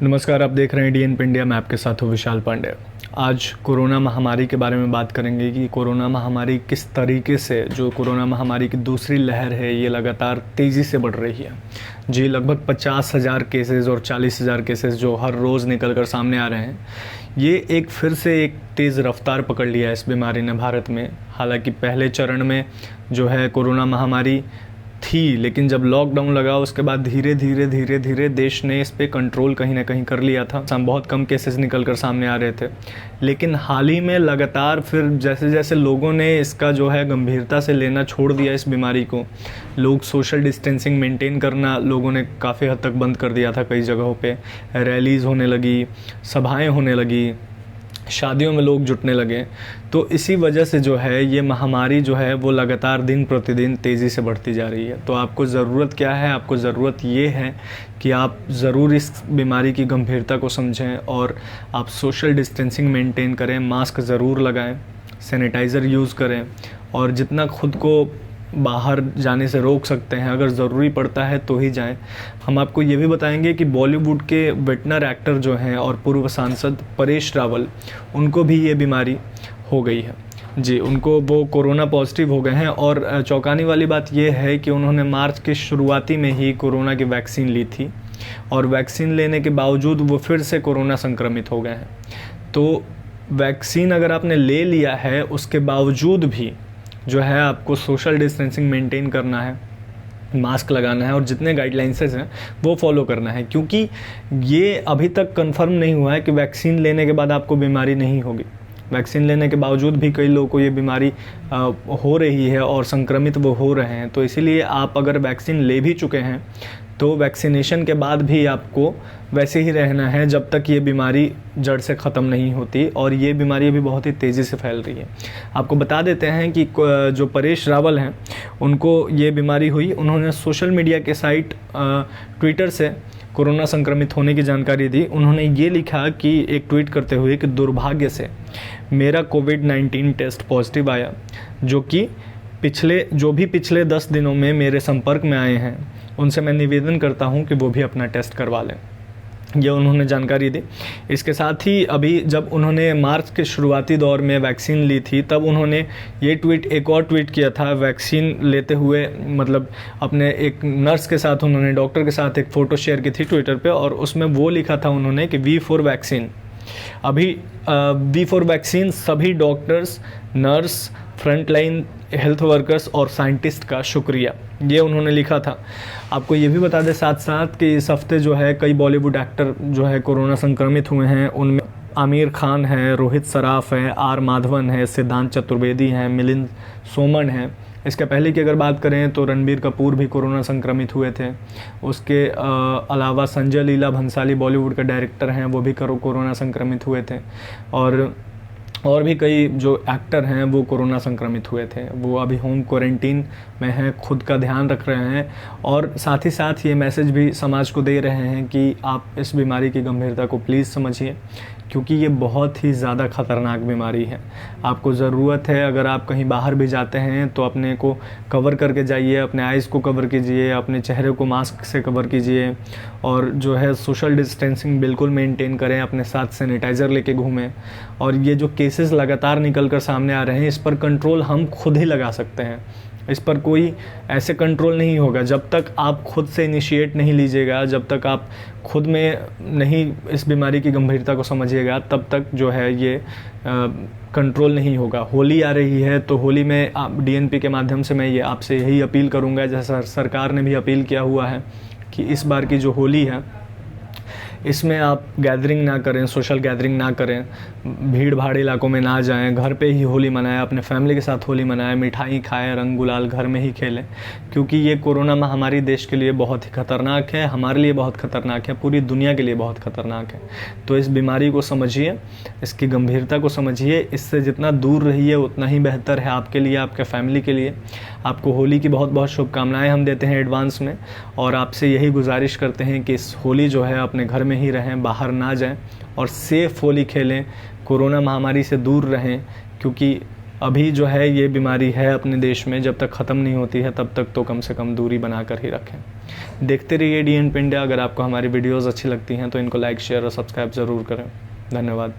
नमस्कार, आप देख रहे हैं डीएन इंडिया। मैं आपके साथ हूँ विशाल पांडे। आज कोरोना महामारी के बारे में बात करेंगे कि कोरोना महामारी किस तरीके से, जो कोरोना महामारी की दूसरी लहर है, ये लगातार तेज़ी से बढ़ रही है। जी, लगभग 50,000 केसेस और 40,000 केसेस जो हर रोज़ निकल कर सामने आ रहे हैं, ये एक फिर से एक तेज़ रफ्तार पकड़ लिया है इस बीमारी ने भारत में। हालांकि पहले चरण में जो है कोरोना महामारी थी, लेकिन जब लॉकडाउन लगा उसके बाद धीरे धीरे देश ने इस पे कंट्रोल कहीं ना कहीं कर लिया था। बहुत कम केसेस निकल कर सामने आ रहे थे, लेकिन हाल ही में लगातार फिर जैसे जैसे लोगों ने इसका जो है गंभीरता से लेना छोड़ दिया इस बीमारी को, लोग सोशल डिस्टेंसिंग मेंटेन करना लोगों ने काफ़ी हद तक बंद कर दिया था। कई जगहों पे रैलीज़ होने लगी, सभाएं होने लगी, शादियों में लोग जुटने लगे। तो इसी वजह से जो है ये महामारी जो है वो लगातार दिन प्रतिदिन तेज़ी से बढ़ती जा रही है। तो आपको ज़रूरत क्या है? आपको ज़रूरत ये है कि आप ज़रूर इस बीमारी की गंभीरता को समझें और आप सोशल डिस्टेंसिंग मेंटेन करें, मास्क ज़रूर लगाएं, सैनिटाइज़र यूज़ करें और जितना खुद को बाहर जाने से रोक सकते हैं, अगर ज़रूरी पड़ता है तो ही जाएं। हम आपको ये भी बताएंगे कि बॉलीवुड के वेटनर एक्टर जो हैं और पूर्व सांसद परेश रावल, उनको भी ये बीमारी हो गई है। जी, उनको वो कोरोना पॉजिटिव हो गए हैं और चौंकाने वाली बात ये है कि उन्होंने मार्च के शुरुआती में ही कोरोना की वैक्सीन ली थी और वैक्सीन लेने के बावजूद वो फिर से कोरोना संक्रमित हो गए हैं। तो वैक्सीन अगर आपने ले लिया है उसके बावजूद भी जो है आपको सोशल डिस्टेंसिंग मेंटेन करना है, मास्क लगाना है और जितने गाइडलाइंसेस हैं वो फॉलो करना है, क्योंकि ये अभी तक कंफर्म नहीं हुआ है कि वैक्सीन लेने के बाद आपको बीमारी नहीं होगी। वैक्सीन लेने के बावजूद भी कई लोगों को ये बीमारी हो रही है और संक्रमित वो हो रहे हैं। तो इसीलिए आप अगर वैक्सीन ले भी चुके हैं तो वैक्सीनेशन के बाद भी आपको वैसे ही रहना है जब तक ये बीमारी जड़ से ख़त्म नहीं होती, और ये बीमारी अभी बहुत ही तेज़ी से फैल रही है। आपको बता देते हैं कि जो परेश रावल हैं उनको ये बीमारी हुई। उन्होंने सोशल मीडिया के साइट ट्विटर से कोरोना संक्रमित होने की जानकारी दी। उन्होंने ये लिखा कि एक ट्वीट करते हुए कि दुर्भाग्य से मेरा कोविड-19 टेस्ट पॉजिटिव आया, जो भी पिछले 10 दिनों में मेरे संपर्क में आए हैं उनसे मैं निवेदन करता हूं कि वो भी अपना टेस्ट करवा लें। ये उन्होंने जानकारी दी। इसके साथ ही अभी जब उन्होंने मार्च के शुरुआती दौर में वैक्सीन ली थी तब उन्होंने ये एक और ट्वीट किया था वैक्सीन लेते हुए, मतलब अपने एक नर्स के साथ, उन्होंने डॉक्टर के साथ एक फ़ोटो शेयर की थी ट्विटर पे, और उसमें वो लिखा था उन्होंने कि वी फॉर वैक्सीन। अभी वी फॉर वैक्सीन सभी doctors, nurse, frontline health workers और साइंटिस्ट का शुक्रिया, ये उन्होंने लिखा था। आपको ये भी बता दें साथ साथ कि इस हफ्ते जो है कई बॉलीवुड एक्टर जो है कोरोना संक्रमित हुए हैं। उनमें आमिर खान है, रोहित सराफ है, आर माधवन है, सिद्धांत चतुर्वेदी हैं, मिलिंद सोमन हैं। इसके पहले की अगर बात करें तो रणबीर कपूर भी कोरोना संक्रमित हुए थे। उसके अलावा संजय लीला भंसाली बॉलीवुड के डायरेक्टर हैं, वो भी कोरोना संक्रमित हुए थे, और भी कई जो एक्टर हैं वो कोरोना संक्रमित हुए थे। वो अभी होम क्वारंटीन में हैं, खुद का ध्यान रख रहे हैं और साथ ही साथ ये मैसेज भी समाज को दे रहे हैं कि आप इस बीमारी की गंभीरता को प्लीज़ समझिए, क्योंकि ये बहुत ही ज़्यादा ख़तरनाक बीमारी है। आपको ज़रूरत है, अगर आप कहीं बाहर भी जाते हैं तो अपने को कवर करके जाइए, अपने आइज़ को कवर कीजिए, अपने चेहरे को मास्क से कवर कीजिए और जो है सोशल डिस्टेंसिंग बिल्कुल मेंटेन करें, अपने साथ सैनिटाइज़र लेके घूमें। और ये जो केसेस लगातार निकल कर सामने आ रहे हैं, इस पर कंट्रोल हम खुद ही लगा सकते हैं। इस पर कोई ऐसे कंट्रोल नहीं होगा जब तक आप खुद से इनिशिएट नहीं लीजिएगा, जब तक आप खुद में नहीं इस बीमारी की गंभीरता को समझिएगा, तब तक जो है ये कंट्रोल नहीं होगा। होली आ रही है तो होली में डीएनपी के माध्यम से मैं ये आपसे यही अपील करूँगा, जैसा सरकार ने भी अपील किया हुआ है कि इस बार की जो होली है इसमें आप गैदरिंग ना करें, सोशल गैदरिंग ना करें, भीड़ भाड़ इलाकों में ना जाएं, घर पे ही होली मनाएं, अपने फैमिली के साथ होली मनाएं, मिठाई खाएं, रंग गुलाल घर में ही खेलें, क्योंकि ये कोरोना महामारी देश के लिए बहुत ही ख़तरनाक है, हमारे लिए बहुत ख़तरनाक है, पूरी दुनिया के लिए बहुत ख़तरनाक है। तो इस बीमारी को समझिए, इसकी गंभीरता को समझिए, इससे जितना दूर रहिए उतना ही बेहतर है आपके लिए, आपके फैमिली के लिए। आपको होली की बहुत बहुत शुभकामनाएँ हम देते हैं एडवांस में, और आपसे यही गुजारिश करते हैं कि इस होली जो है अपने घर में ही रहें, बाहर ना जाएं और सेफ होली खेलें, कोरोना महामारी से दूर रहें, क्योंकि अभी जो है ये बीमारी है अपने देश में, जब तक ख़त्म नहीं होती है तब तक तो कम से कम दूरी बना कर ही रखें। देखते रहिए DNP इंडिया। अगर आपको हमारी वीडियोज़ अच्छी लगती हैं तो इनको लाइक, शेयर और सब्सक्राइब ज़रूर करें। धन्यवाद।